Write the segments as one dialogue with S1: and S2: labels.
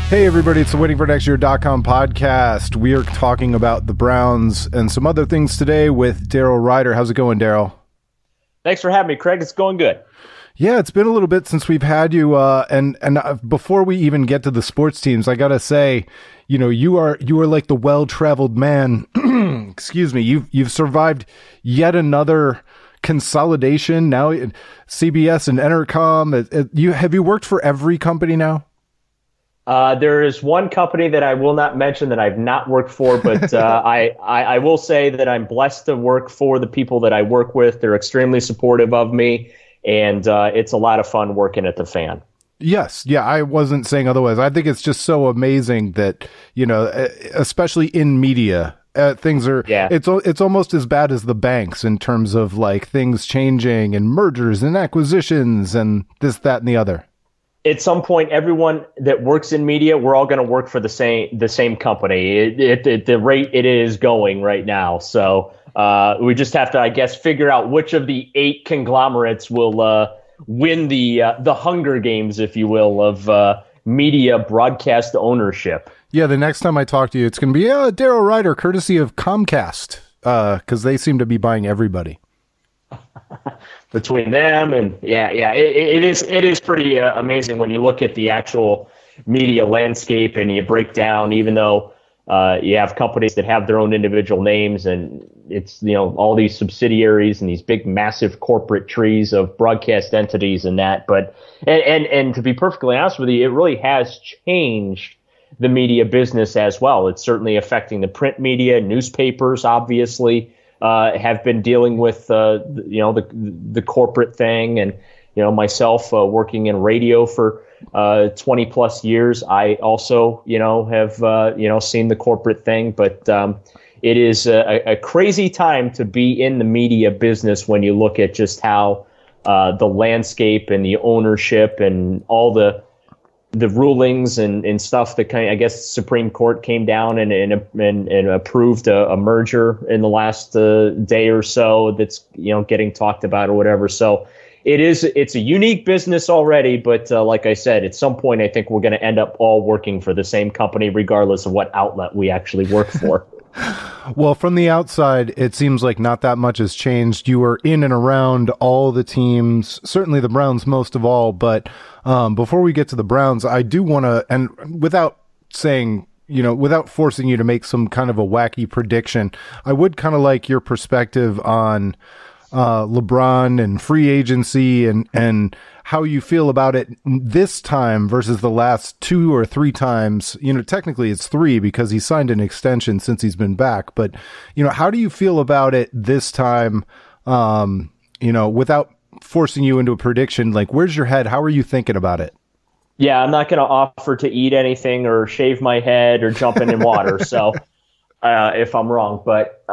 S1: Hey everybody, it's the waitingfornextyear.com podcast. We are talking about the Browns and some other things today with Daryl Ruiter. How's it going, Daryl?
S2: Thanks for having me, Craig. It's going good.
S1: Yeah, it's been a little bit since we've had you. And before we even get to the sports teams, I gotta say, you know, you are like the well-traveled man. Excuse me. You've survived yet another consolidation. Now, CBS and Entercom. Have you worked for every company now?
S2: There is one company that I will not mention that I've not worked for, but I will say that I'm blessed to work for the people that I work with. They're extremely supportive of me, and it's a lot of fun working at the Fan. Yes.
S1: Yeah, I wasn't saying otherwise. I think it's just so amazing that, you know, especially in media, things are, it's almost as bad as the banks in terms of like things changing and mergers and acquisitions and this, that, and the other.
S2: At some point, everyone that works in media, we're all going to work for the same company. At the rate it is going right now. So we just have to, I guess, figure out which of the 8 conglomerates will win the Hunger Games, if you will, of media broadcast ownership.
S1: Yeah, the next time I talk to you, it's going to be Daryl Ruiter, courtesy of Comcast, because they seem to be buying everybody.
S2: Between them and it is pretty amazing when you look at the actual media landscape and you break down, even though you have companies that have their own individual names and it's, you know, all these subsidiaries and these big massive corporate trees of broadcast entities and that. But and to be perfectly honest with you, it really has changed the media business as well. It's certainly affecting the print media, newspapers, obviously. Have been dealing with the corporate thing, and you know, myself working in radio for 20 plus years. I also have seen the corporate thing, but it is a crazy time to be in the media business when you look at just how the landscape and the ownership and all the rulings and stuff that I guess Supreme Court came down and approved a merger in the last day or so that's getting talked about or whatever. So it's a unique business already, but like I said, at some point I think we're going to end up all working for the same company regardless of what outlet we actually work for.
S1: Well, from the outside, it seems like not that much has changed. You were in and around all the teams, certainly the Browns most of all. But before we get to the Browns, I do want to, and without saying, without forcing you to make some kind of a wacky prediction, I would kind of like your perspective on LeBron and free agency and how you feel about it this time versus the last 2 or 3 times. Technically it's 3 because he signed an extension since he's been back. But, how do you feel about it this time, without forcing you into a prediction? Like, where's your head? How are you thinking about it?
S2: Yeah, I'm not going to offer to eat anything or shave my head or jump in water. So if I'm wrong, but,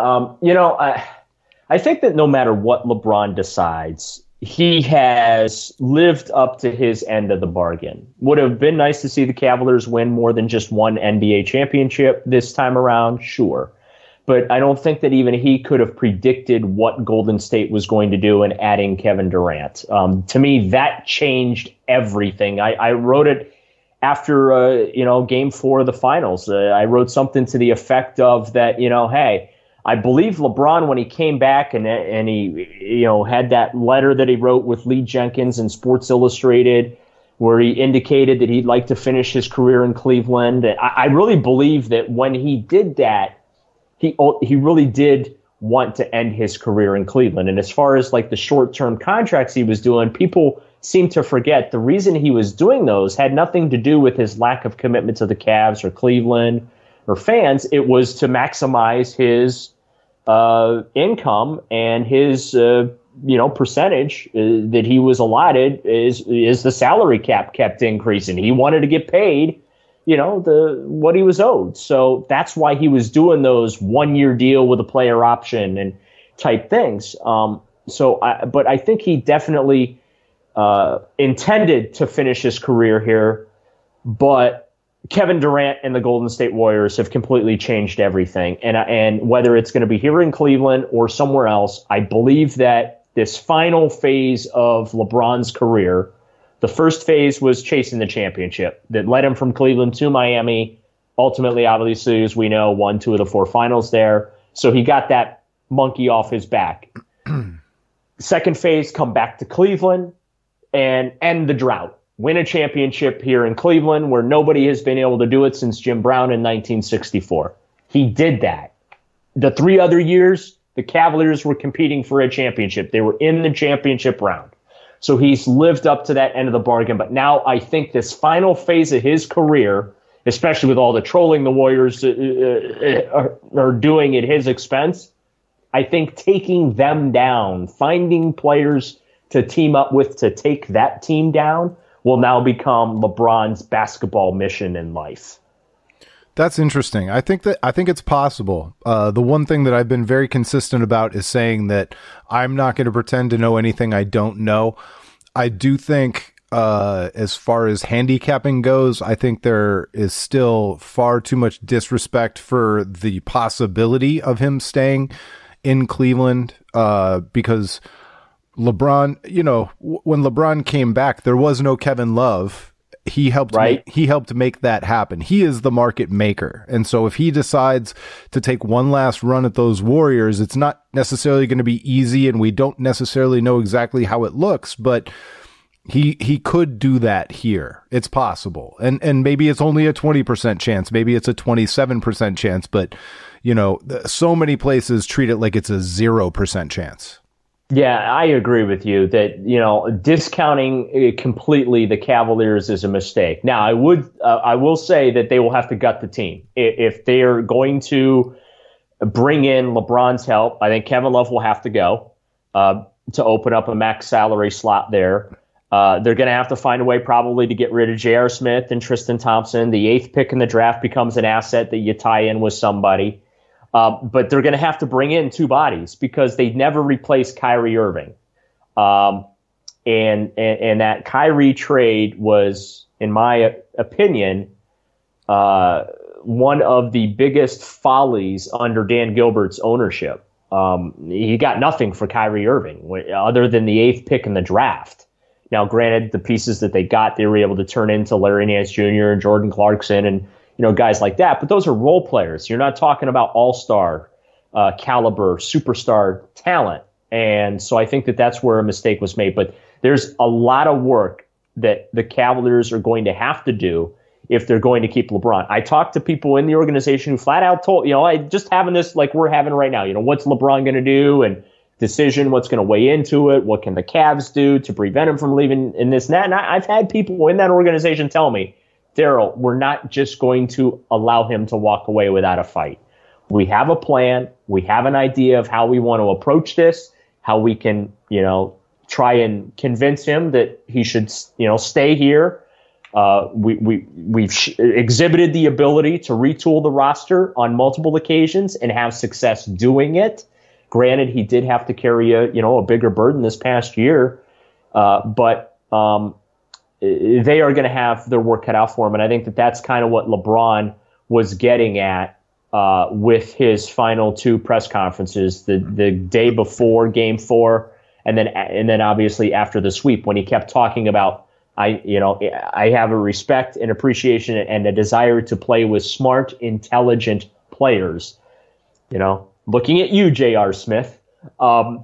S2: I think that no matter what LeBron decides, he has lived up to his end of the bargain. Would have been nice to see the Cavaliers win more than just one NBA championship this time around, sure. But I don't think that even he could have predicted what Golden State was going to do in adding Kevin Durant. To me, that changed everything. I wrote it after, Game 4 of the finals. I wrote something to the effect of that, hey, I believe LeBron when he came back and he had that letter that he wrote with Lee Jenkins in Sports Illustrated where he indicated that he'd like to finish his career in Cleveland. I really believe that when he did that, he really did want to end his career in Cleveland. And as far as like the short-term contracts he was doing, people seem to forget the reason he was doing those had nothing to do with his lack of commitment to the Cavs or Cleveland or fans. It was to maximize his income and his percentage that he was allotted is the salary cap kept increasing. He wanted to get paid what he was owed. So that's why he was doing those 1-year deal with a player option and type things. But I think he definitely intended to finish his career here, but Kevin Durant and the Golden State Warriors have completely changed everything. And whether it's going to be here in Cleveland or somewhere else, I believe that this final phase of LeBron's career. The first phase was chasing the championship that led him from Cleveland to Miami. Ultimately, obviously, as we know, won 2 of the 4 finals there. So he got that monkey off his back. Second phase, come back to Cleveland and end the drought. Win a championship here in Cleveland where nobody has been able to do it since Jim Brown in 1964. He did that. The 3 other years, the Cavaliers were competing for a championship. They were in the championship round. So he's lived up to that end of the bargain. But now I think this final phase of his career, especially with all the trolling the Warriors are doing at his expense, I think taking them down, finding players to team up with to take that team down will now become LeBron's basketball mission in life.
S1: That's interesting. I think it's possible. The one thing that I've been very consistent about is saying that I'm not going to pretend to know anything I don't know. I do think, as far as handicapping goes, I think there is still far too much disrespect for the possibility of him staying in Cleveland, because LeBron, when LeBron came back, there was no Kevin Love. He helped make that happen. He is the market maker. And so if he decides to take one last run at those Warriors, it's not necessarily going to be easy, and we don't necessarily know exactly how it looks, but he could do that here. It's possible. And maybe it's only a 20% chance. Maybe it's a 27% chance, but so many places treat it like it's a 0% chance.
S2: Yeah, I agree with you that, discounting completely the Cavaliers is a mistake. Now, I will say that they will have to gut the team. If they are going to bring in LeBron's help, I think Kevin Love will have to go to open up a max salary slot there. They're going to have to find a way probably to get rid of J.R. Smith and Tristan Thompson. The 8th pick in the draft becomes an asset that you tie in with somebody. But they're going to have to bring in 2 bodies because they never replaced Kyrie Irving. And that Kyrie trade was, in my opinion, one of the biggest follies under Dan Gilbert's ownership. He got nothing for Kyrie Irving other than the 8th pick in the draft. Now, granted, the pieces that they got, they were able to turn into Larry Nance Jr. and Jordan Clarkson and guys like that. But those are role players. You're not talking about all-star caliber, superstar talent. And so I think that that's where a mistake was made. But there's a lot of work that the Cavaliers are going to have to do if they're going to keep LeBron. I talked to people in the organization who flat out told, I just having this like we're having right now, what's LeBron going to do and decision, what's going to weigh into it, what can the Cavs do to prevent him from leaving in this and that. And I've had people in that organization tell me, Daryl, we're not just going to allow him to walk away without a fight. We have a plan. We have an idea of how we want to approach this, how we can, try and convince him that he should, stay here. We've exhibited the ability to retool the roster on multiple occasions and have success doing it. Granted, he did have to carry a bigger burden this past year, but they are going to have their work cut out for him. And I think that that's kind of what LeBron was getting at with his final 2 press conferences, the day before Game 4, and then obviously after the sweep, when he kept talking about, I have a respect and appreciation and a desire to play with smart, intelligent players. Looking at you, J.R. Smith. I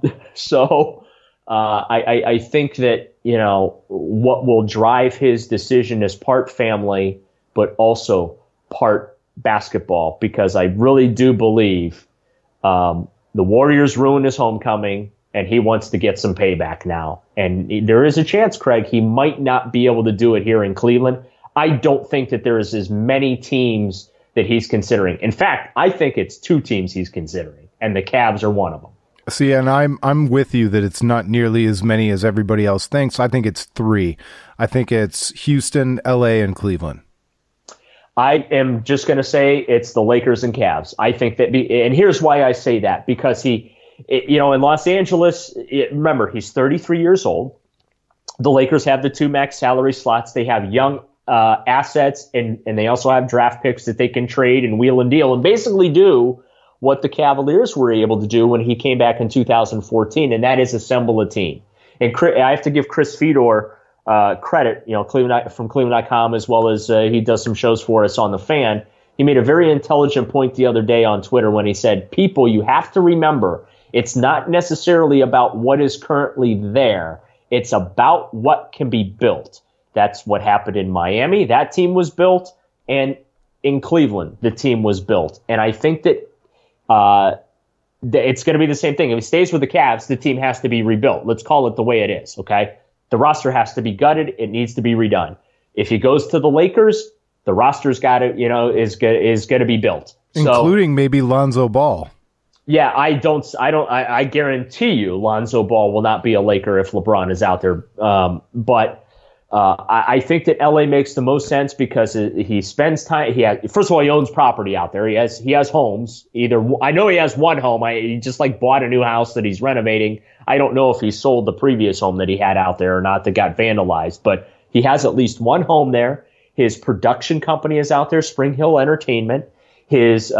S2: think that, what will drive his decision is part family, but also part basketball, because I really do believe the Warriors ruined his homecoming and he wants to get some payback now. And there is a chance, Craig, he might not be able to do it here in Cleveland. I don't think that there is as many teams that he's considering. In fact, I think it's 2 teams he's considering, and the Cavs are one of them.
S1: See, and I'm with you that it's not nearly as many as everybody else thinks. I think it's 3. I think it's Houston, LA, and Cleveland.
S2: I am just going to say it's the Lakers and Cavs. I think that, and here's why I say that, because in Los Angeles, remember, he's 33 years old. The Lakers have the 2 max salary slots. They have young assets, and they also have draft picks that they can trade and wheel and deal and basically do what the Cavaliers were able to do when he came back in 2014, and that is assemble a team. And I have to give Chris Fedor credit, Cleveland, from Cleveland.com, as well as he does some shows for us on The Fan. He made a very intelligent point the other day on Twitter when he said, people, you have to remember, it's not necessarily about what is currently there. It's about what can be built. That's what happened in Miami. That team was built. And in Cleveland, the team was built. And I think that it's going to be the same thing. If he stays with the Cavs, the team has to be rebuilt. Let's call it the way it is, okay? The roster has to be gutted. It needs to be redone. If he goes to the Lakers, the roster's got to, is going to be built,
S1: including maybe Lonzo Ball.
S2: Yeah, I guarantee you Lonzo Ball will not be a Laker if LeBron is out there. But I think that LA makes the most sense because he spends time. First of all, he owns property out there. He has homes. I know he has one home. He just bought a new house that he's renovating. I don't know if he sold the previous home that he had out there or not that got vandalized, but he has at least one home there. His production company is out there, Spring Hill Entertainment. His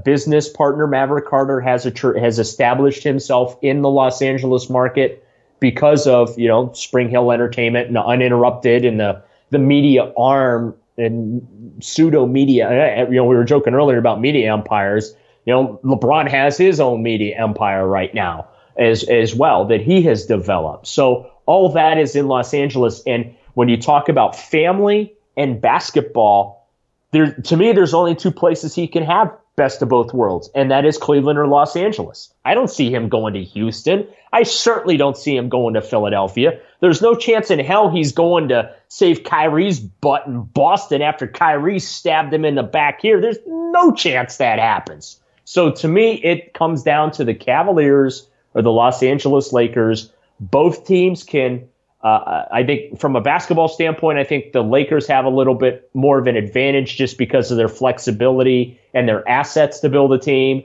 S2: business partner, Maverick Carter, has established himself in the Los Angeles market because of, Spring Hill Entertainment and Uninterrupted and the media arm and pseudo media. We were joking earlier about media empires. LeBron has his own media empire right now as well that he has developed. So all that is in Los Angeles. And when you talk about family and basketball, to me, there's only two places he can have best of both worlds, and that is Cleveland or Los Angeles. I don't see him going to Houston. I certainly don't see him going to Philadelphia. There's no chance in hell he's going to save Kyrie's butt in Boston after Kyrie stabbed him in the back here. There's no chance that happens. So to me, it comes down to the Cavaliers or the Los Angeles Lakers. Both teams can I think from a basketball standpoint, I think the Lakers have a little bit more of an advantage just because of their flexibility and their assets to build a team.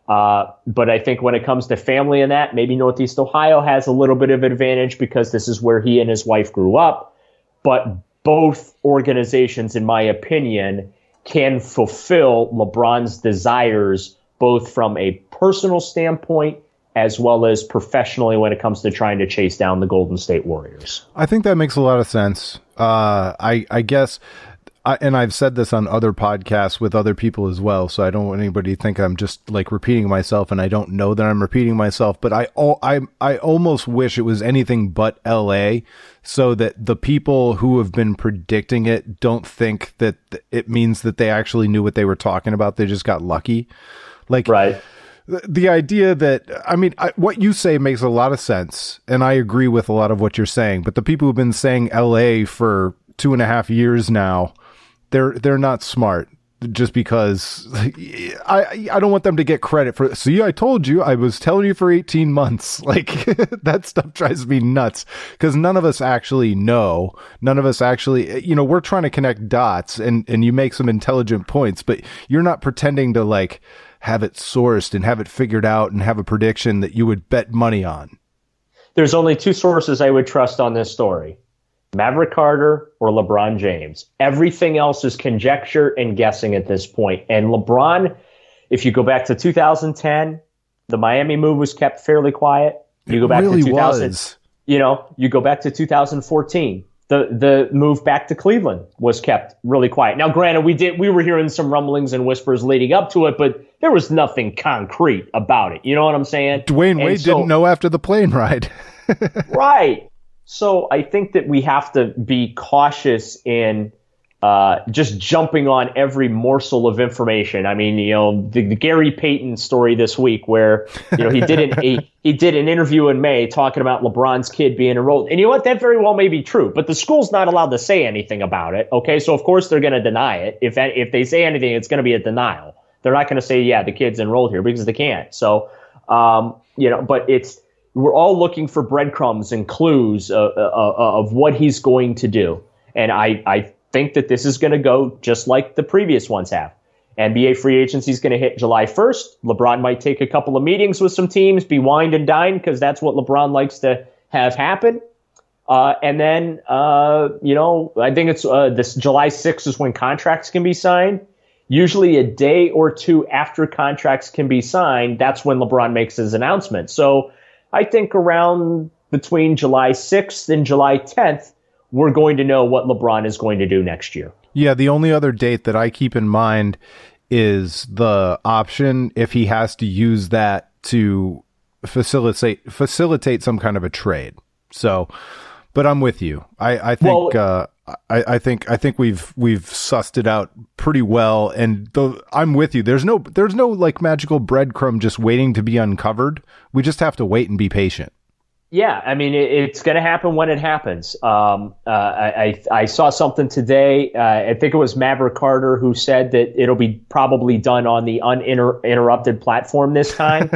S2: But I think when it comes to family and that, maybe Northeast Ohio has a little bit of an advantage because this is where he and his wife grew up. But both organizations, in my opinion, can fulfill LeBron's desires both from a personal standpoint as well as professionally when it comes to trying to chase down the Golden State Warriors.
S1: I think that makes a lot of sense. I guess, and I've said this on other podcasts with other people as well, so I don't want anybody to think I'm just repeating myself, and I don't know that I'm repeating myself, but I almost wish it was anything but LA, so that the people who have been predicting it don't think that it means that they actually knew what they were talking about. They just got lucky.
S2: Right.
S1: The idea that, what you say makes a lot of sense, and I agree with a lot of what you're saying, but the people who've been saying LA for 2.5 years now, they're not smart just because I don't want them to get credit for, see, I told you, I was telling you for 18 months, that stuff drives me nuts because none of us actually know. None of us actually, we're trying to connect dots and you make some intelligent points, but you're not pretending to have it sourced and have it figured out and have a prediction that you would bet money on.
S2: There's only two sources I would trust on this story: Maverick Carter or LeBron James. Everything else is conjecture and guessing at this point. And LeBron, if you go back to 2010, the Miami move was kept fairly quiet. You go back to 2000, you go back to 2014. The move back to Cleveland was kept really quiet. Now, granted, we were hearing some rumblings and whispers leading up to it, but there was nothing concrete about it. You know what I'm saying?
S1: Dwayne Wade didn't know after the plane ride.
S2: Right. So I think that we have to be cautious in just jumping on every morsel of information. I mean, the Gary Payton story this week where, he did an interview in May talking about LeBron's kid being enrolled. And you know what? That very well may be true, but the school's not allowed to say anything about it. Okay. So of course they're going to deny it. If they say anything, it's going to be a denial. They're not going to say, yeah, the kid's enrolled here because they can't. So, but we're all looking for breadcrumbs and clues of what he's going to do. And I think that this is going to go just like the previous ones have. NBA free agency is going to hit July 1st. LeBron might take a couple of meetings with some teams, be wined and dined, because that's what LeBron likes to have happen. And then, I think it's this July 6th is when contracts can be signed. usually a day or two after contracts can be signed, that's when LeBron makes his announcement. So I think around between July 6th and July 10th, we're going to know what LeBron is going to do next year.
S1: Yeah, the only other date that I keep in mind is the option if he has to use that to facilitate some kind of a trade. So, but I'm with you. I think I think we've sussed it out pretty well, and I'm with you. There's no like magical breadcrumb just waiting to be uncovered. We just have to wait and be patient.
S2: Yeah, I mean, it's going to happen when it happens. I saw something today. I think it was Maverick Carter who said that it'll be probably done on the uninterrupted platform this time,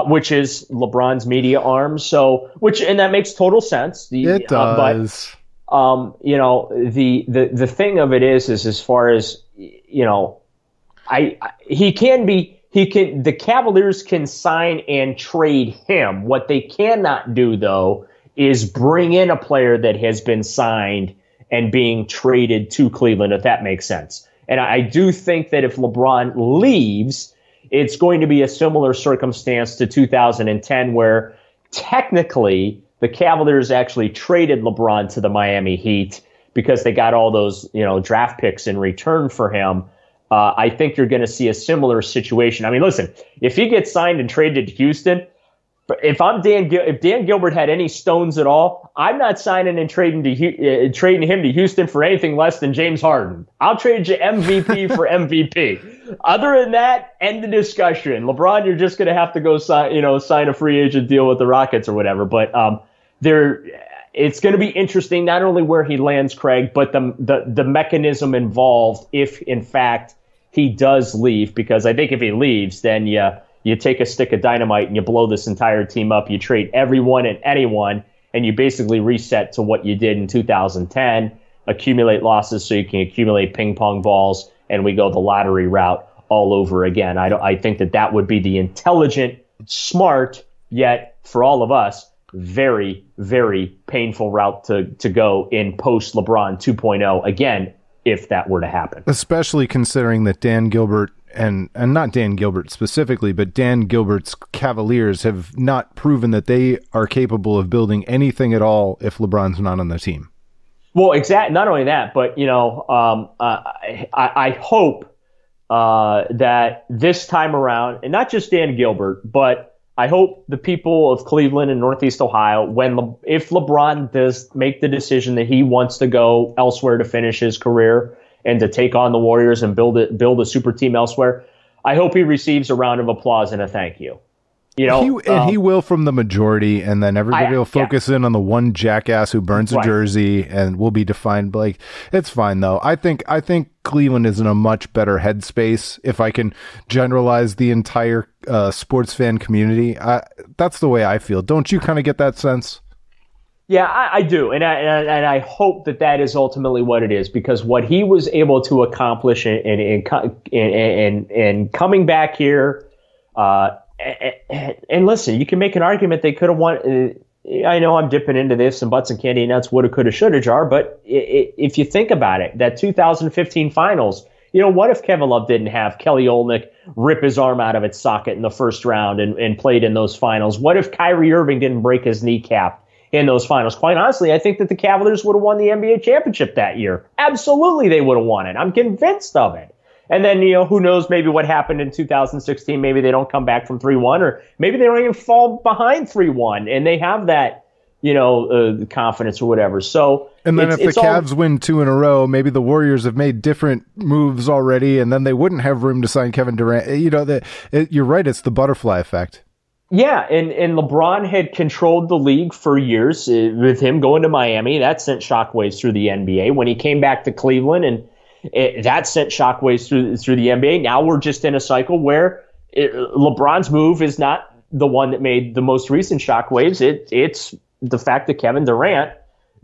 S2: which is LeBron's media arm. So, and that makes total sense.
S1: It does.
S2: The thing of it is as far as the Cavaliers can sign and trade him. What they cannot do, though, is bring in a player that has been signed and being traded to Cleveland, if that makes sense. And I do think that if LeBron leaves, it's going to be a similar circumstance to 2010, where technically the Cavaliers actually traded LeBron to the Miami Heat because they got all those, draft picks in return for him. I think you're going to see a similar situation. I mean, listen, if he gets signed and traded to Houston, if Dan Gilbert had any stones at all, I'm not signing and trading him to Houston for anything less than James Harden. I'll trade you MVP for MVP. Other than that, end the discussion. LeBron, you're just going to have to go sign a free agent deal with the Rockets or whatever. But it's going to be interesting not only where he lands, Craig, but the mechanism involved if, in fact, he does leave. Because I think if he leaves, then you take a stick of dynamite and you blow this entire team up. You trade everyone and anyone, and you basically reset to what you did in 2010, accumulate losses so you can accumulate ping pong balls, and we go the lottery route all over again. I think that would be the intelligent, smart, yet for all of us, very, very painful route to go in post LeBron 2.0 again, if that were to happen.
S1: Especially considering that Dan Gilbert and not Dan Gilbert specifically, but Dan Gilbert's Cavaliers have not proven that they are capable of building anything at all if LeBron's not on the team.
S2: Well, exactly. Not only that, but I hope that this time around, and not just Dan Gilbert, but I hope the people of Cleveland and Northeast Ohio, if LeBron does make the decision that he wants to go elsewhere to finish his career and to take on the Warriors and build a super team elsewhere, I hope he receives a round of applause and a thank you.
S1: He will from the majority, and then everybody will focus in on the one jackass who burns a jersey and will be defined. Like, it's fine though. I think Cleveland is in a much better headspace. If I can generalize the entire sports fan community, that's the way I feel. Don't you kind of get that sense?
S2: Yeah, I do, and I hope that is ultimately what it is, because what he was able to accomplish in coming back here. And listen, you can make an argument they could have won. I know I'm dipping into this and butts and candy nuts, woulda, coulda, shoulda jar, but if you think about it, that 2015 finals, what if Kevin Love didn't have Kelly Olynyk rip his arm out of its socket in the first round and played in those finals? What if Kyrie Irving didn't break his kneecap in those finals? Quite honestly, I think that the Cavaliers would have won the NBA championship that year. Absolutely, they would have won it. I'm convinced of it. And then, who knows maybe what happened in 2016. Maybe they don't come back from 3-1, or maybe they don't even fall behind 3-1, and they have that, confidence or whatever. So,
S1: and then if the Cavs win 2 in a row, maybe the Warriors have made different moves already, and then they wouldn't have room to sign Kevin Durant. You're right. It's the butterfly effect.
S2: Yeah, and LeBron had controlled the league for years with him going to Miami. That sent shockwaves through the NBA. When he came back to Cleveland, and that sent shockwaves through the NBA. Now we're just in a cycle where LeBron's move is not the one that made the most recent shockwaves. It's the fact that Kevin Durant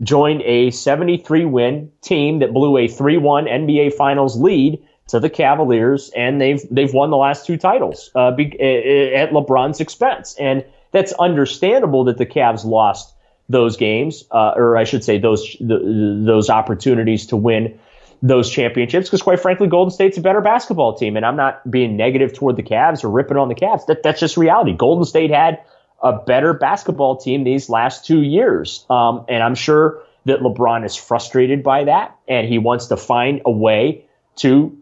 S2: joined a 73-win team that blew a 3-1 NBA Finals lead to the Cavaliers, and they've won the last 2 titles at LeBron's expense. And that's understandable that the Cavs lost those games, or I should say those opportunities to win those championships because, quite frankly, Golden State's a better basketball team. And I'm not being negative toward the Cavs or ripping on the Cavs. That's just reality. Golden State had a better basketball team these last 2 years. And I'm sure that LeBron is frustrated by that, and he wants to find a way to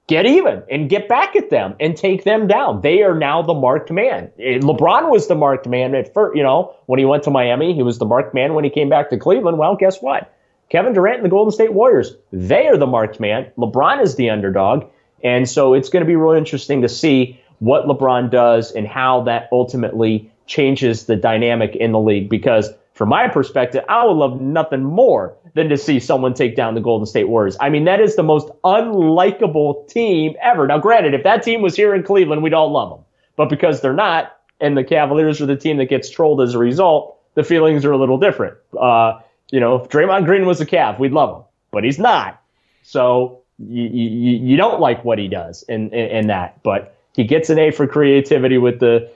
S2: get even and get back at them and take them down. They are now the marked man. LeBron was the marked man at first, when he went to Miami. He was the marked man when he came back to Cleveland. Well, guess what? Kevin Durant and the Golden State Warriors, they are the marked man. LeBron is the underdog. And so it's going to be really interesting to see what LeBron does and how that ultimately changes the dynamic in the league. Because from my perspective, I would love nothing more than to see someone take down the Golden State Warriors. I mean, that is the most unlikable team ever. Now, granted, if that team was here in Cleveland, we'd all love them. But because they're not, and the Cavaliers are the team that gets trolled as a result, the feelings are a little different. If Draymond Green was a Cav, we'd love him, but he's not. So you don't like what he does in that. But he gets an A for creativity with the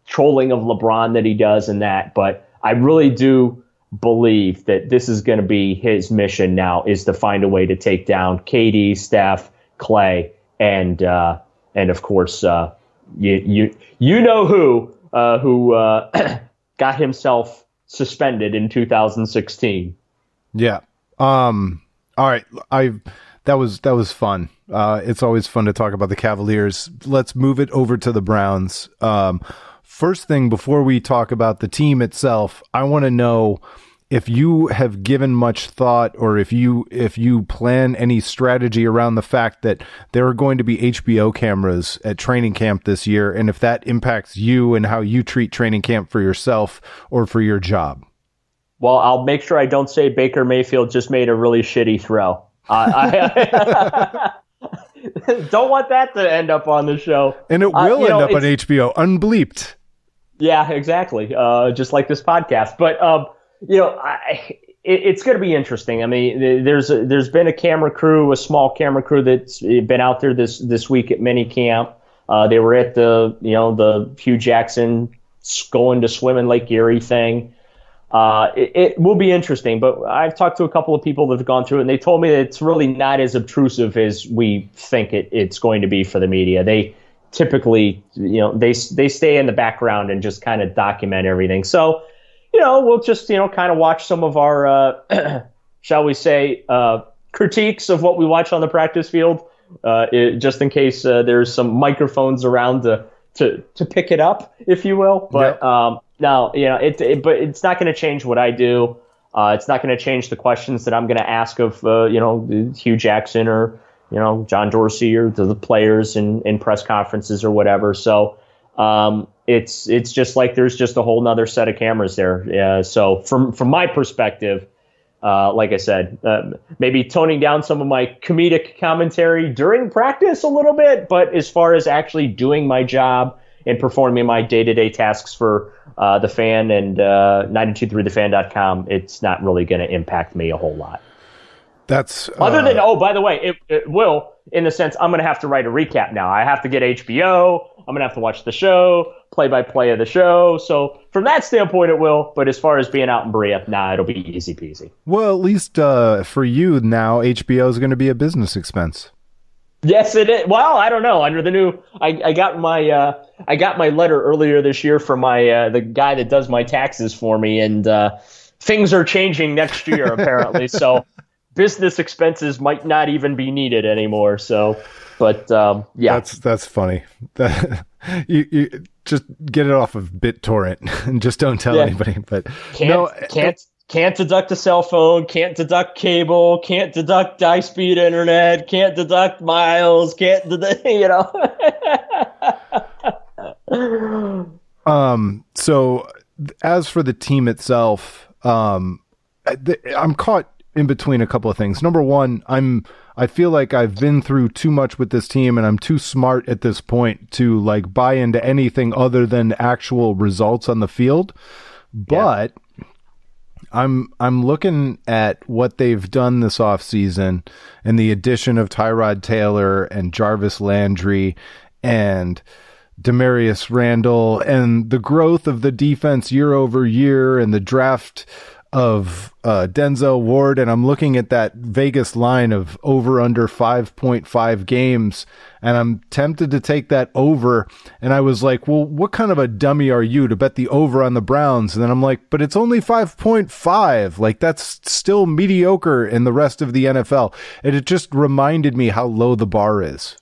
S2: trolling of LeBron that he does in that. But I really do believe that this is going to be his mission now, is to find a way to take down KD, Steph, Clay, and of course you know who got himself suspended in 2016.
S1: Yeah. All right. That was fun. It's always fun to talk about the Cavaliers. Let's move it over to the Browns. First thing, before we talk about the team itself, I want to know if you have given much thought, or if you plan any strategy around the fact that there are going to be HBO cameras at training camp this year, and if that impacts you and how you treat training camp for yourself or for your job.
S2: Well, I'll make sure I don't say Baker Mayfield just made a really shitty throw. Don't want that to end up on the show.
S1: And it will end up on HBO, unbleeped.
S2: Yeah, exactly. Just like this podcast. But, it's going to be interesting. I mean, there's been a small camera crew that's been out there this week at minicamp. They were at the Hugh Jackson going to swim in Lake Erie thing. It will be interesting, but I've talked to a couple of people that have gone through it, and they told me that it's really not as obtrusive as we think it's going to be for the media. They typically, they stay in the background and just kind of document everything. So, we'll just, kind of watch some of our, shall we say, critiques of what we watch on the practice field, just in case there's some microphones around to pick it up, if you will. But no, but it's not going to change what I do. It's not going to change the questions that I'm going to ask of, Hugh Jackson or, John Dorsey or the players in press conferences or whatever. So it's just like there's just a whole nother set of cameras there. So from my perspective, like I said, maybe toning down some of my comedic commentary during practice a little bit, but as far as actually doing my job and performing my day-to-day tasks for the Fan and 923thefan.com, it's not really going to impact me a whole lot.
S1: That's
S2: other than, by the way, it will, in the sense I'm going to have to write a recap now. I have to get HBO. I'm going to have to watch the show, play-by-play of the show. So from that standpoint, it will. But as far as being out in Berea, it'll be easy peasy.
S1: Well, at least for you now, HBO is going to be a business expense.
S2: Yes, it is. Well, I don't know. Under the new, I got my letter earlier this year from the guy that does my taxes for me, and things are changing next year apparently. So business expenses might not even be needed anymore. So, but yeah,
S1: that's funny. You just get it off of BitTorrent and just don't tell anybody. But can't deduct a cell phone, can't deduct cable, can't deduct high-speed internet, can't deduct miles, can't deduct, So as for the team itself, I'm caught in between a couple of things. Number one, I feel like I've been through too much with this team, and I'm too smart at this point to like buy into anything other than actual results on the field. But I'm looking at what they've done this offseason and the addition of Tyrod Taylor and Jarvis Landry and Demarius Randall and the growth of the defense year over year and the draft Denzel Ward, and I'm looking at that Vegas line of over under 5.5 games, and I'm tempted to take that over. And I was like, well, what kind of a dummy are you to bet the over on the Browns? And then I'm like, but it's only 5.5. Like, that's still mediocre in the rest of the NFL. And it just reminded me how low the bar is.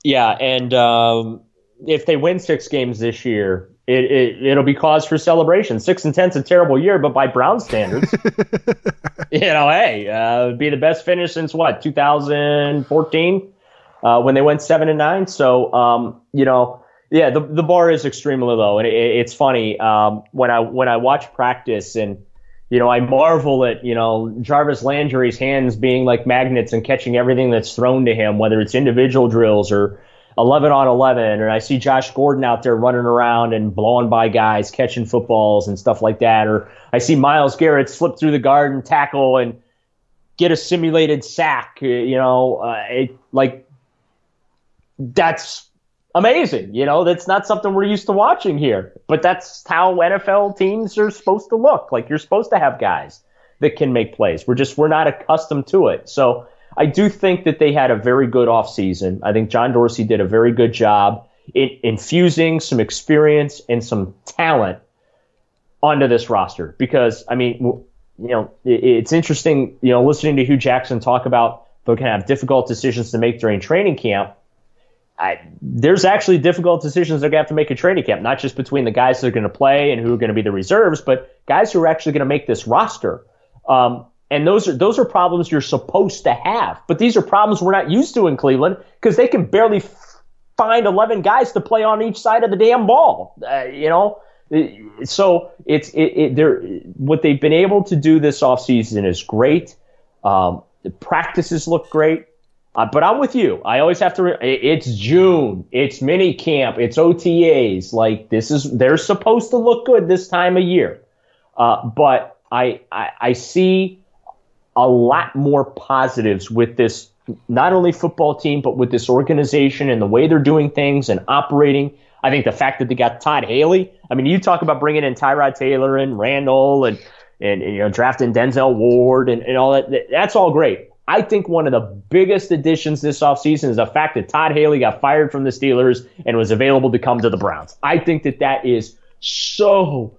S2: Yeah, and if they win 6 games this year, it'll be cause for celebration. 6-10's a terrible year, but by Brown standards, hey, it'd be the best finish since 2014 when they went 7-9. So, the bar is extremely low, and it's funny when I watch practice, and I marvel at Jarvis Landry's hands being like magnets and catching everything that's thrown to him, whether it's individual drills or 11 on 11, or I see Josh Gordon out there running around and blowing by guys, catching footballs and stuff like that, or I see Myles Garrett slip through the guard and tackle and get a simulated sack. That's amazing. That's not something we're used to watching here, but that's how NFL teams are supposed to look. Like, you're supposed to have guys that can make plays. We're not accustomed to it. So I do think that they had a very good offseason. I think John Dorsey did a very good job in infusing some experience and some talent onto this roster. Because, it's interesting, listening to Hugh Jackson talk about they're going to have difficult decisions to make during training camp. There's actually difficult decisions they're going to have to make in training camp, not just between the guys that are going to play and who are going to be the reserves, but guys who are actually going to make this roster. And those are problems you're supposed to have. But these are problems we're not used to in Cleveland because they can barely find 11 guys to play on each side of the damn ball. So what they've been able to do this offseason is great. The practices look great. But I'm with you. I always have to. It's June. It's mini camp. It's OTAs. Like, they're supposed to look good this time of year. But I see a lot more positives with this, not only football team, but with this organization and the way they're doing things and operating. I think the fact that they got Todd Haley. You talk about bringing in Tyrod Taylor and Randall and drafting Denzel Ward and all that. That's all great. I think one of the biggest additions this offseason is the fact that Todd Haley got fired from the Steelers and was available to come to the Browns. I think that is so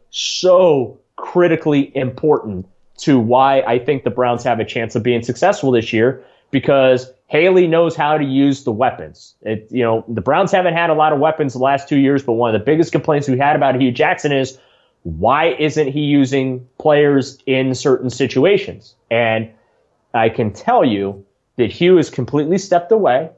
S2: critically important to why I think the Browns have a chance of being successful this year, because Haley knows how to use the weapons. The Browns haven't had a lot of weapons the last 2 years, but one of the biggest complaints we had about Hugh Jackson is, why isn't he using players in certain situations? And I can tell you that Hugh has completely stepped away.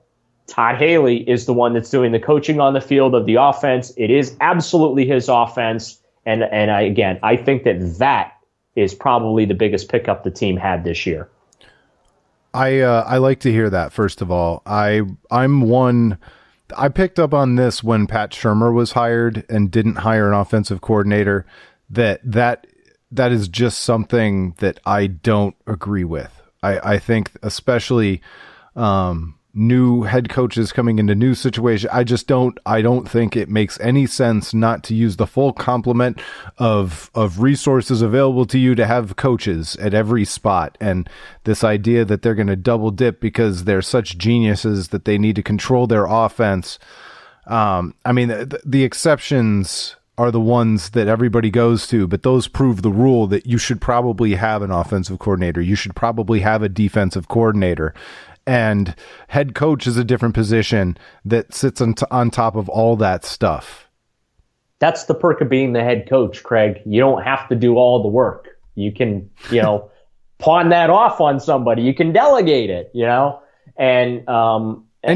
S2: Todd Haley is the one that's doing the coaching on the field of the offense. It is absolutely his offense. And I think that is probably the biggest pickup the team had this year.
S1: I like to hear that. First of all, I picked up on this when Pat Shurmur was hired and didn't hire an offensive coordinator. That is just something that I don't agree with. I think especially new head coaches coming into new situations, I don't think it makes any sense not to use the full complement of resources available to you to have coaches at every spot. And this idea that they're going to double dip because they're such geniuses that they need to control their offense. The exceptions are the ones that everybody goes to, but those prove the rule that you should probably have an offensive coordinator. You should probably have a defensive coordinator. And head coach is a different position that sits on top of all that stuff.
S2: That's the perk of being the head coach, Craig. You don't have to do all the work. You can, pawn that off on somebody. You can delegate it, and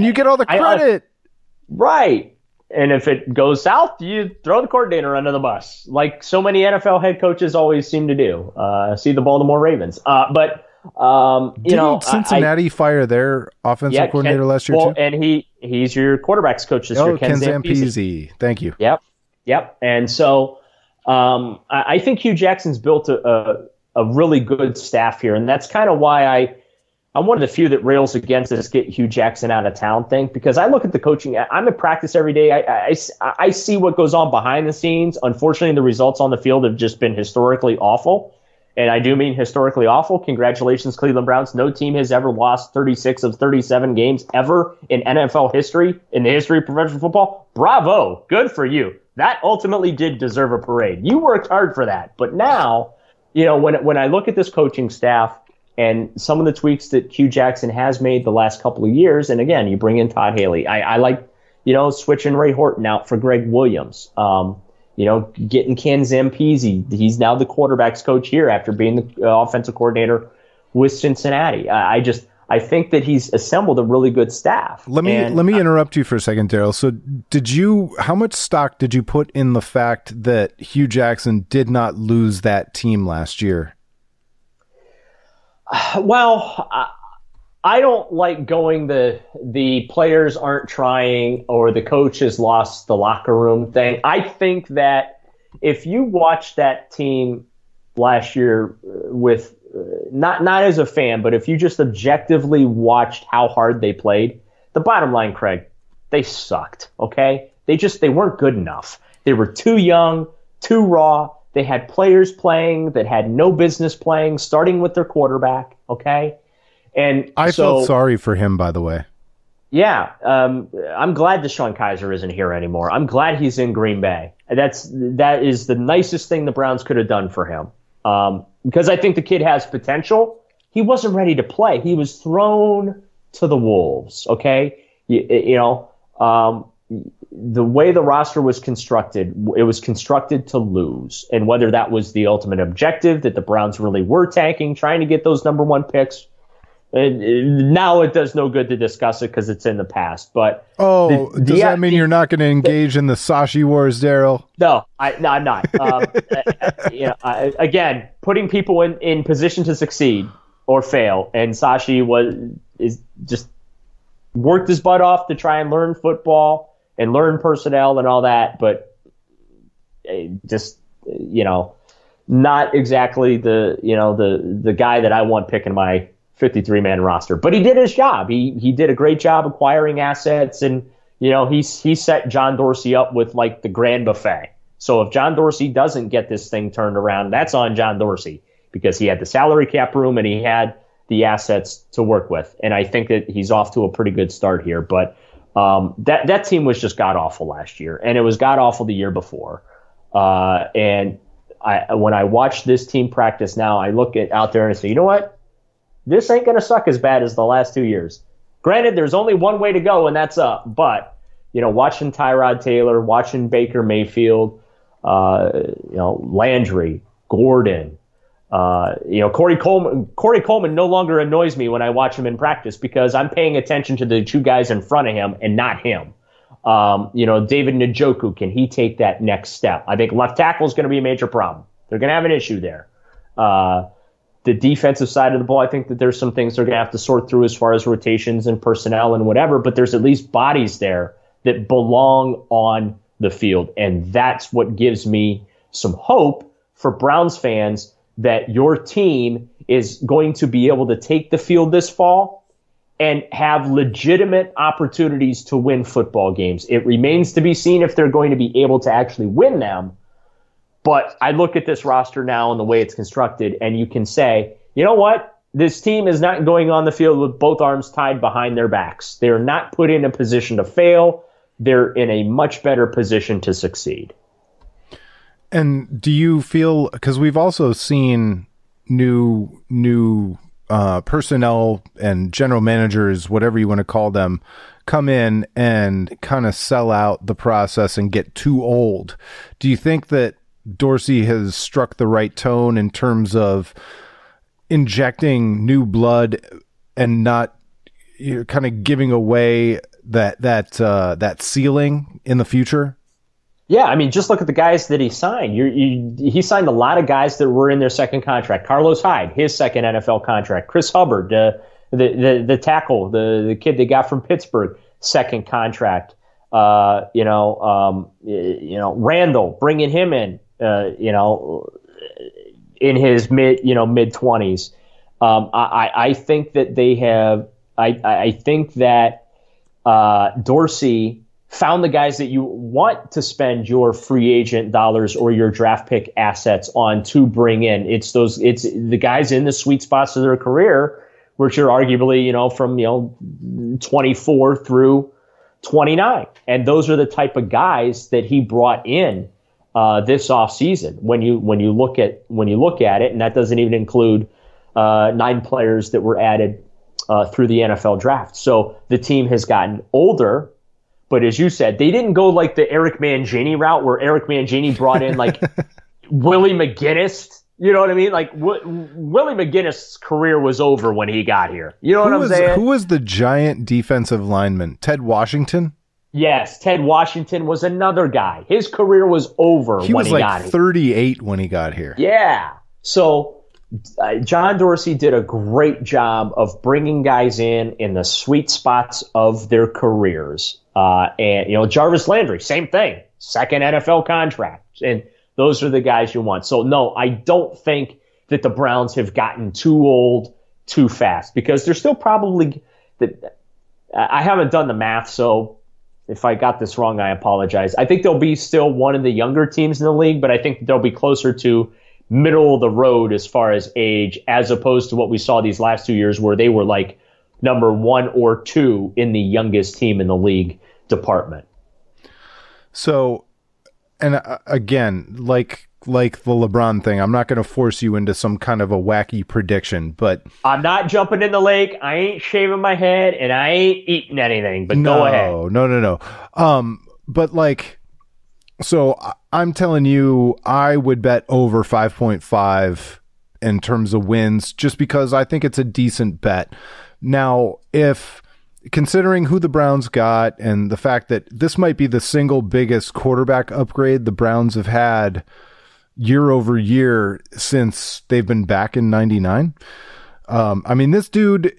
S1: you get all the credit.
S2: Right. And if it goes south, you throw the coordinator under the bus, like so many NFL head coaches always seem to do. See the Baltimore Ravens. Didn't
S1: Cincinnati fire their offensive coordinator last year too?
S2: And he's your quarterbacks coach this year, Ken
S1: Zampese. Thank you.
S2: Yep. And so I think Hugh Jackson's built a really good staff here, and that's kind of why I'm one of the few that rails against this get Hugh Jackson out of town thing, because I look at the coaching. I'm at practice every day. I see what goes on behind the scenes. Unfortunately, the results on the field have just been historically awful. And I do mean historically awful. Congratulations, Cleveland Browns. No team has ever lost 36 of 37 games ever in NFL history, in the history of professional football. Bravo. Good for you. That ultimately did deserve a parade. You worked hard for that. But now, when I look at this coaching staff and some of the tweaks that Hugh Jackson has made the last couple of years, and again, you bring in Todd Haley. I like, switching Ray Horton out for Greg Williams. Getting Ken Zampese. He's now the quarterback's coach here after being the offensive coordinator with Cincinnati. I think that he's assembled a really good staff.
S1: Let me interrupt you for a second, Daryl. So how much stock did you put in the fact that Hugh Jackson did not lose that team last year?
S2: Well, I don't like going the players aren't trying or the coach has lost the locker room thing. I think that if you watch that team last year with not as a fan, but if you just objectively watched how hard they played, the bottom line, Craig, they sucked. Okay, they weren't good enough. They were too young, too raw. They had players playing that had no business playing, starting with their quarterback. Okay. And
S1: I felt sorry for him, by the way.
S2: Yeah, I'm glad Deshaun Kaiser isn't here anymore. I'm glad he's in Green Bay. That is the nicest thing the Browns could have done for him, because I think the kid has potential. He wasn't ready to play. He was thrown to the wolves. Okay, the way the roster was constructed, it was constructed to lose, and whether that was the ultimate objective that the Browns really were tanking, trying to get those number one picks. Now it does no good to discuss it because it's in the past. But
S1: does that mean you're not going to engage in the Sashi wars, Daryl?
S2: No, I'm not. Again, putting people in position to succeed or fail, and Sashi is just worked his butt off to try and learn football and learn personnel and all that, but just not exactly the guy that I want picking my 53-man roster, but he did his job. He did a great job acquiring assets, and he set John Dorsey up with like the grand buffet. So if John Dorsey doesn't get this thing turned around, that's on John Dorsey, because he had the salary cap room and he had the assets to work with. And I think that he's off to a pretty good start here. But that team was just god awful last year, and it was god awful the year before. And when I watch this team practice now, I look out there and I say, you know what? This ain't going to suck as bad as the last 2 years. Granted, there's only one way to go, and that's up. But, watching Tyrod Taylor, watching Baker Mayfield, Landry, Gordon, Corey Coleman no longer annoys me when I watch him in practice because I'm paying attention to the two guys in front of him and not him. David Njoku, can he take that next step? I think left tackle is going to be a major problem. They're going to have an issue there. The defensive side of the ball, I think that there's some things they're going to have to sort through as far as rotations and personnel and whatever, but there's at least bodies there that belong on the field. And that's what gives me some hope for Browns fans that your team is going to be able to take the field this fall and have legitimate opportunities to win football games. It remains to be seen if they're going to be able to actually win them. But I look at this roster now and the way it's constructed, and you can say, you know what? This team is not going on the field with both arms tied behind their backs. They're not put in a position to fail. They're in a much better position to succeed.
S1: And do you feel, because we've also seen new personnel and general managers, whatever you want to call them, come in and kind of sell out the process and get too old. Do you think that Dorsey has struck the right tone in terms of injecting new blood and not kind of giving away that ceiling in the future?
S2: Yeah, I mean, just look at the guys that he signed. He signed a lot of guys that were in their second contract. Carlos Hyde, his second NFL contract. Chris Hubbard, the tackle, the kid they got from Pittsburgh, second contract. Randall, bringing him in. In his mid-20s. I think that they have. I think that Dorsey found the guys that you want to spend your free agent dollars or your draft pick assets on to bring in. It's the guys in the sweet spots of their career, which are arguably, from 24 through 29. And those are the type of guys that he brought in this offseason. When you look at it, and that doesn't even include 9 players that were added through the NFL draft. So the team has gotten older, but as you said, they didn't go like the Eric Mangini route, where Eric Mangini brought in like Willie McGinnis. You know what I mean? Like Willie McGinnis' career was over when he got here. You know what I'm saying?
S1: Who was the giant defensive lineman? Ted Washington?
S2: Yes, Ted Washington was another guy. His career was over when he got here. He was like
S1: 38 when he got here.
S2: Yeah. So John Dorsey did a great job of bringing guys in the sweet spots of their careers. And Jarvis Landry, same thing, second NFL contract, and those are the guys you want. So no, I don't think that the Browns have gotten too old too fast, because they're still probably I haven't done the math, so if I got this wrong, I apologize. I think they'll be still one of the younger teams in the league, but I think they'll be closer to middle of the road as far as age, as opposed to what we saw these last 2 years where they were like number 1 or 2 in the youngest team in the league department.
S1: So, and again, like the LeBron thing, I'm not going to force you into some kind of a wacky prediction, but
S2: I'm not jumping in the lake. I ain't shaving my head, and I ain't eating anything, but go ahead.
S1: No. But like, so I'm telling you, I would bet over 5.5 in terms of wins, just because I think it's a decent bet. Now, considering who the Browns got and the fact that this might be the single biggest quarterback upgrade the Browns have had year over year since they've been back in 99. I mean, this dude,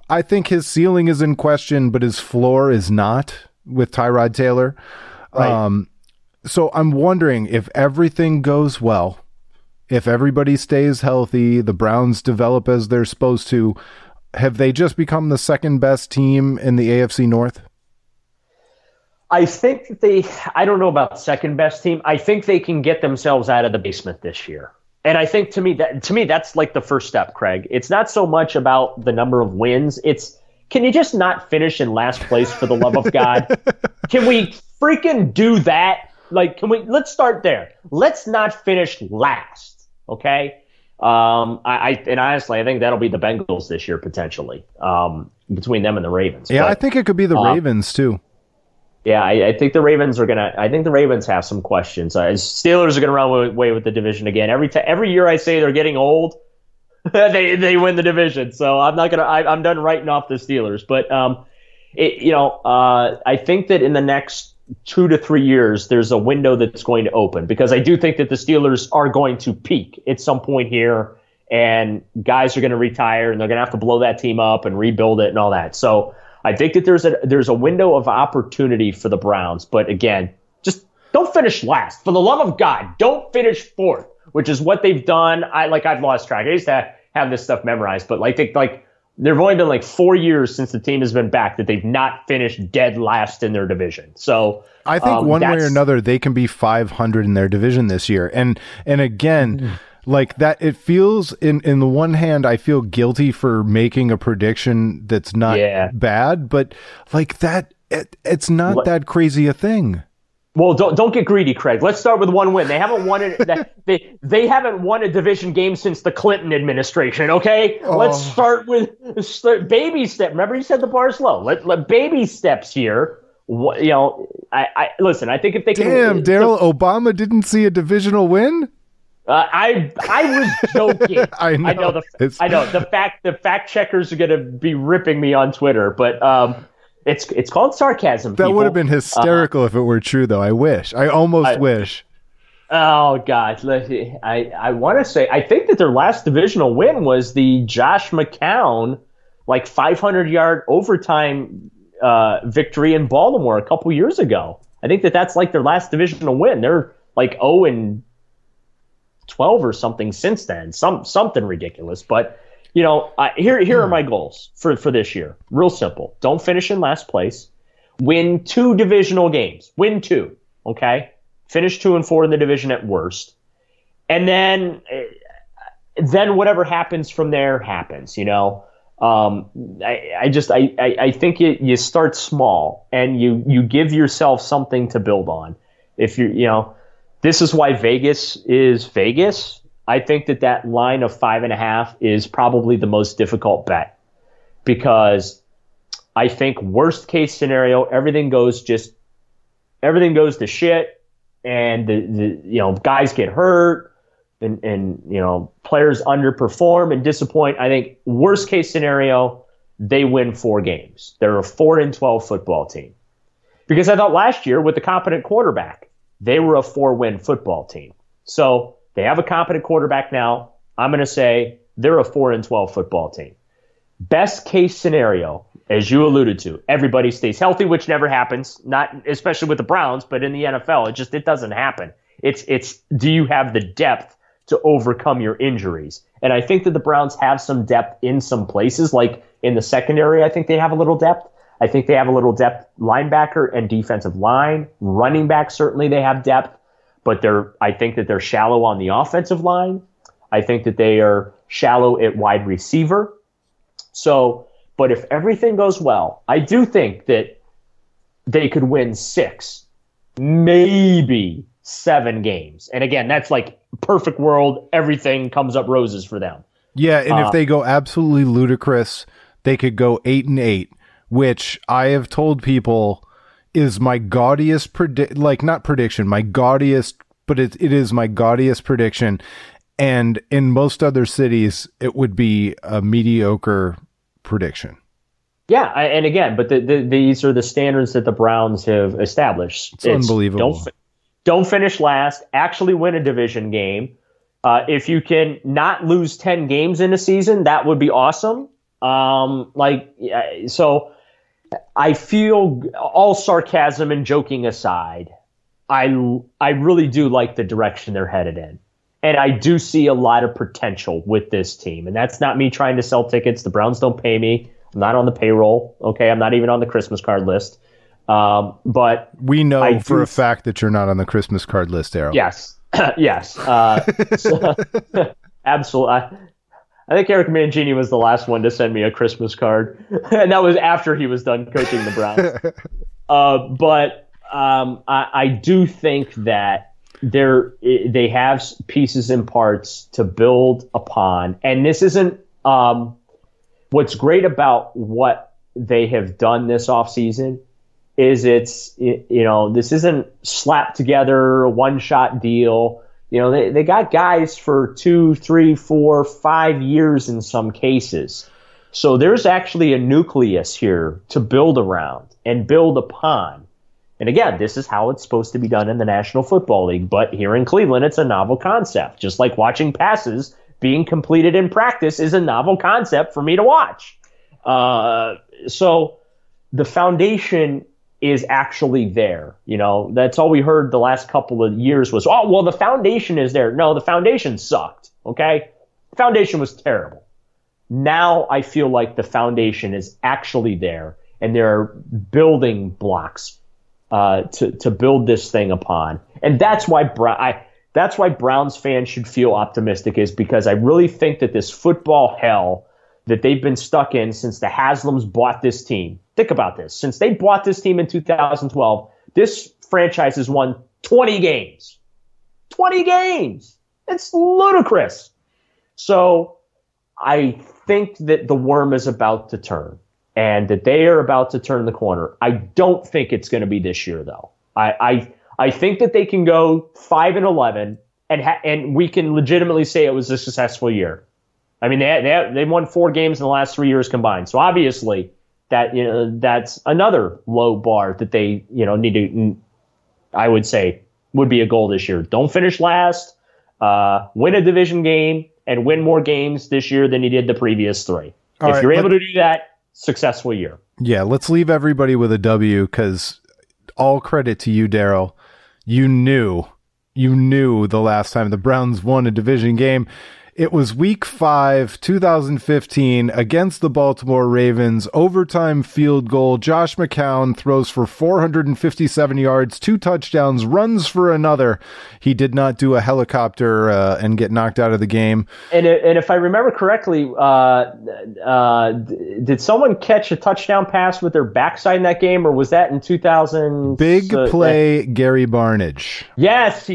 S1: I think his ceiling is in question, but his floor is not with Tyrod Taylor.
S2: Right.
S1: So I'm wondering, if everything goes well, if everybody stays healthy, the Browns develop as they're supposed to, have they just become the second best team in the AFC North?
S2: I think that I don't know about second best team. I think they can get themselves out of the basement this year. And I think to me that's like the first step, Craig. It's not so much about the number of wins. It's, can you just not finish in last place, for the love of God? Can we freaking do that? Like, let's start there. Let's not finish last. Okay. And honestly, I think that'll be the Bengals this year, potentially, between them and the Ravens.
S1: Yeah, I think it could be the Ravens too.
S2: Yeah, I think the Ravens I think the Ravens have some questions. Steelers are gonna run away with the division again. Every year I say they're getting old, they win the division. So I'm done writing off the Steelers. But I think that in the next 2 to 3 years, there's a window that's going to open, because I do think that the Steelers are going to peak at some point here, and guys are going to retire, and they're going to have to blow that team up and rebuild it and all that. So I think that there's a window of opportunity for the Browns. But again, just don't finish last. For the love of God, don't finish fourth, which is what they've done. I've lost track. I used to have this stuff memorized, but there have only been like 4 years since the team has been back that they've not finished dead last in their division. So
S1: I think one way or another, they can be 500 in their division this year. And again, like that, it feels in the one hand, I feel guilty for making a prediction that's not bad, but like that, it's not that crazy a thing.
S2: Well, don't get greedy, Craig. Let's start with one win. They haven't won they haven't won a division game since the Clinton administration. Okay, Let's start with baby step. Remember, you said the bar's low. Let baby steps here. I listen. I think if they can.
S1: Damn, Daryl, Obama didn't see a divisional win.
S2: I was joking.
S1: I know.
S2: The fact checkers are going to be ripping me on Twitter, but It's called sarcasm.
S1: That would have been hysterical if it were true, though. I almost wish.
S2: Oh God, I want to say, I think that their last divisional win was the Josh McCown 500-yard overtime victory in Baltimore a couple years ago. I think that's like their last divisional win. They're like 0-12 or something since then. Something ridiculous, but. Here are my goals for this year. Real simple. Don't finish in last place. Win 2 divisional games. Win 2. Okay? Finish 2-4 in the division at worst. And then whatever happens from there happens, I think you start small and you give yourself something to build on. If this is why Vegas is Vegas. I think that line of 5.5 is probably the most difficult bet, because I think worst case scenario, everything goes to shit, and the guys get hurt, and players underperform and disappoint. I think worst case scenario, they win 4 games. They're a 4-12 football team. Because I thought last year with the competent quarterback, they were a 4-win football team. So they have a competent quarterback now. I'm going to say they're a 4-12 football team. Best case scenario, as you alluded to, everybody stays healthy, which never happens, not especially with the Browns, but in the NFL, it doesn't happen. It's do you have the depth to overcome your injuries? And I think that the Browns have some depth in some places, like in the secondary. I think they have a little depth. I think they have a little depth linebacker and defensive line. Running back, certainly they have depth, but I think that they're shallow on the offensive line. I think that they are shallow at wide receiver. So, but if everything goes well, I do think that they could win 6, maybe 7 games. And again, that's like perfect world. Everything comes up roses for them.
S1: Yeah, and if they go absolutely ludicrous, they could go 8-8, which I have told people is my gaudiest my gaudiest, but it is my gaudiest prediction. And in most other cities, it would be a mediocre prediction.
S2: Yeah, and again, but these are the standards that the Browns have established.
S1: It's unbelievable.
S2: Don't finish last. Actually win a division game. If you can not lose 10 games in a season, that would be awesome. So I feel, all sarcasm and joking aside, I really do like the direction they're headed in. And I do see a lot of potential with this team. And that's not me trying to sell tickets. The Browns don't pay me. I'm not on the payroll. Okay, I'm not even on the Christmas card list. But
S1: we know for a fact that you're not on the Christmas card list, Daryl.
S2: Yes, yes, absolutely. I think Eric Mangini was the last one to send me a Christmas card, and that was after he was done coaching the Browns. But I do think that they have pieces and parts to build upon, and this isn't. What's great about what they have done this offseason is this isn't slapped together a one-shot deal. They got guys for 2, 3, 4, 5 years in some cases. So there's actually a nucleus here to build around and build upon. And again, this is how it's supposed to be done in the National Football League. But here in Cleveland, it's a novel concept. Just like watching passes being completed in practice is a novel concept for me to watch. So the foundation is actually there. That's all we heard the last couple of years was, oh, well, the foundation is there. No, the foundation sucked. Okay. The foundation was terrible. Now I feel like the foundation is actually there, and there are building blocks to build this thing upon. And that's why Browns fans should feel optimistic, is because I really think that this football hell that they've been stuck in since the Haslams bought this team. Think about this. Since they bought this team in 2012, this franchise has won 20 games. 20 games! It's ludicrous. So I think that the worm is about to turn, and that they are about to turn the corner. I don't think it's going to be this year, though. I think that they can go 5-11, and we can legitimately say it was a successful year. I mean, they won 4 games in the last 3 years combined. So obviously that's another low bar that they need to, I would say, would be a goal this year. Don't finish last, win a division game, and win more games this year than you did the previous 3. If you're able to do that, successful year. Yeah,
S1: let's leave everybody with a W, because all credit to you, Daryl. You knew the last time the Browns won a division game, It was week 5, 2015 against the Baltimore Ravens. Overtime field goal. Josh McCown throws for 457 yards, 2 touchdowns, runs for another. He did not do a helicopter and get knocked out of the game.
S2: And if I remember correctly, did someone catch a touchdown pass with their backside in that game, or was that in 2000?
S1: Big play, Gary Barnidge.
S2: Yes,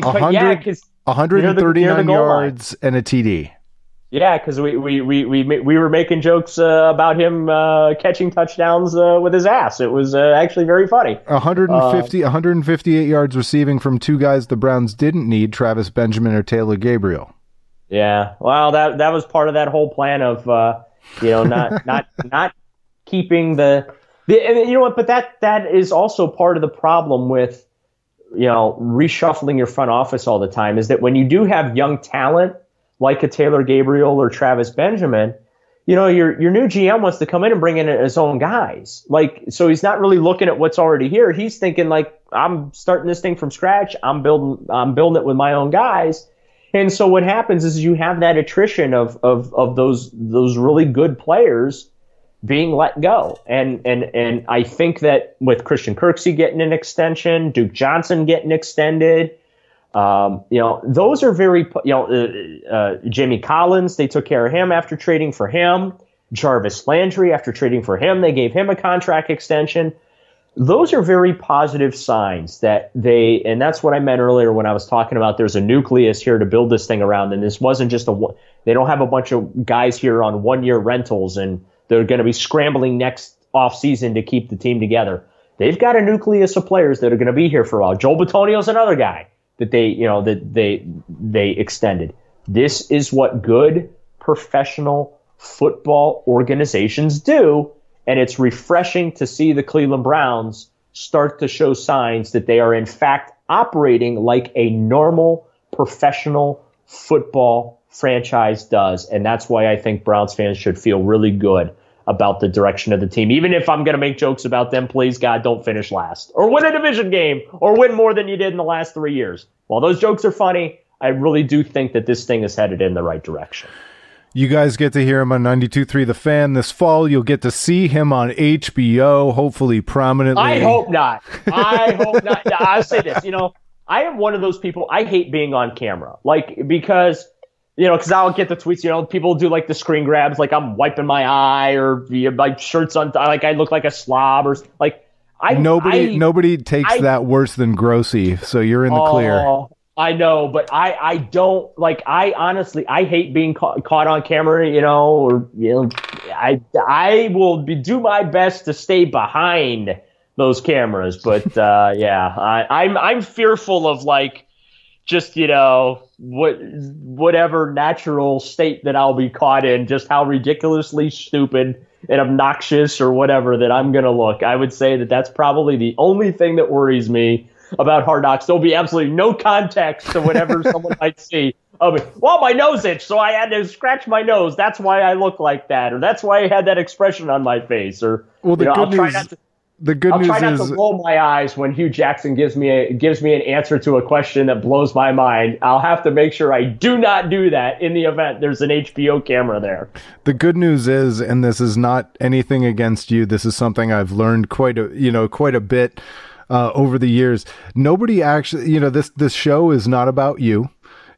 S1: 139 yards and a TD.
S2: Yeah, because we were making jokes about him catching touchdowns with his ass. It was actually very funny.
S1: 158 yards receiving from 2 guys the Browns didn't need, Travis Benjamin or Taylor Gabriel.
S2: Yeah, well, that was part of that whole plan of not keeping the you know what, but that is also part of the problem with reshuffling your front office all the time, is that when you do have young talent like a Taylor Gabriel or Travis Benjamin, your new GM wants to come in and bring in his own guys. So he's not really looking at what's already here. He's thinking I'm starting this thing from scratch. I'm building it with my own guys. And so what happens is you have that attrition of those really good players being let go. And I think that with Christian Kirksey getting an extension, Duke Johnson getting extended, those are very, Jimmy Collins, they took care of him after trading for him. Jarvis Landry, after trading for him, they gave him a contract extension. Those are very positive signs and that's what I meant earlier when I was talking about there's a nucleus here to build this thing around. And this wasn't just they don't have a bunch of guys here on 1-year rentals and they're going to be scrambling next offseason to keep the team together. They've got a nucleus of players that are going to be here for a while. Joel Bitonio's another guy that they extended. This is what good professional football organizations do, and it's refreshing to see the Cleveland Browns start to show signs that they are in fact operating like a normal professional football franchise does, and that's why I think Browns fans should feel really good about the direction of the team. Even if I'm going to make jokes about them, please, God, don't finish last or win a division game or win more than you did in the last 3 years. While those jokes are funny, I really do think that this thing is headed in the right direction.
S1: You guys get to hear him on 92.3 The Fan this fall. You'll get to see him on HBO, hopefully prominently.
S2: I hope not. I'll say this. I am one of those people, I hate being on camera. Because I'll get the tweets, people do the screen grabs, I'm wiping my eye or my shirt's on, I look like a slob or
S1: Nobody takes that worse than Grossi, so you're in the clear.
S2: I know, but I don't I honestly, I hate being caught on camera, I will do my best to stay behind those cameras, but I'm fearful of just whatever natural state that I'll be caught in, just how ridiculously stupid and obnoxious or whatever that I'm gonna look. I would say that that's probably the only thing that worries me about Hard Knocks. There'll be absolutely no context to whatever someone might see. My nose itched, so I had to scratch my nose. That's why I look like that, or that's why I had that expression on my face, or I'll try not to roll my eyes when Hugh Jackson gives me an answer to a question that blows my mind. I'll have to make sure I do not do that in the event there's an HBO camera there.
S1: The good news is, and this is not anything against you, this is something I've learned quite a bit over the years. Nobody actually, this show is not about you.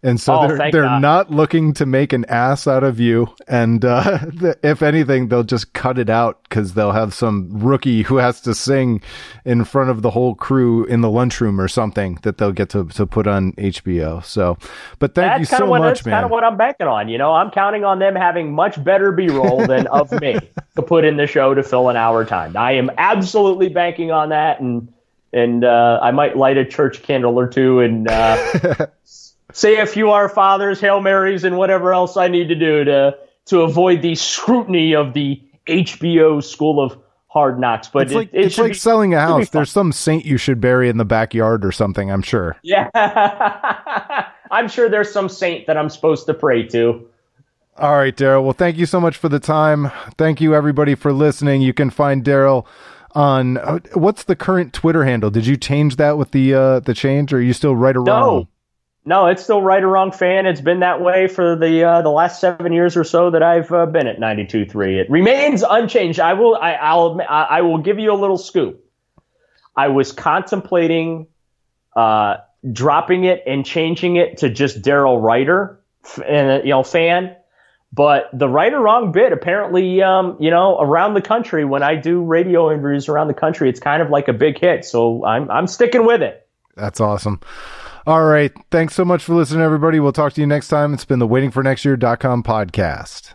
S1: And so they're not looking to make an ass out of you. And if anything, they'll just cut it out because they'll have some rookie who has to sing in front of the whole crew in the lunchroom or something that they'll get to put on HBO. So, but thank you so much, man. That's
S2: kind of what I'm banking on. I'm counting on them having much better B-roll than of me to put in the show to fill an hour time. I am absolutely banking on that. And I might light a church candle or two and say a few Our Fathers, Hail Marys, and whatever else I need to do to avoid the scrutiny of the HBO School of Hard Knocks. But
S1: it's like selling a house. There's some saint you should bury in the backyard or something, I'm sure.
S2: Yeah. I'm sure there's some saint that I'm supposed to pray to.
S1: All right, Daryl. Well, thank you so much for the time. Thank you, everybody, for listening. You can find Daryl on what's the current Twitter handle? Did you change that with the change, or are you still right or wrong?
S2: No, it's still Right or Wrong Fan. It's been that way for the last 7 years or so that I've been at 92.3. It remains unchanged. I will give you a little scoop. I was contemplating dropping it and changing it to just Daryl Ruiter, fan. But the Right or Wrong bit, apparently, around the country, when I do radio interviews around the country, it's kind of like a big hit. So I'm sticking with it.
S1: That's awesome. All right. Thanks so much for listening, everybody. We'll talk to you next time. It's been the waitingfornextyear.com podcast.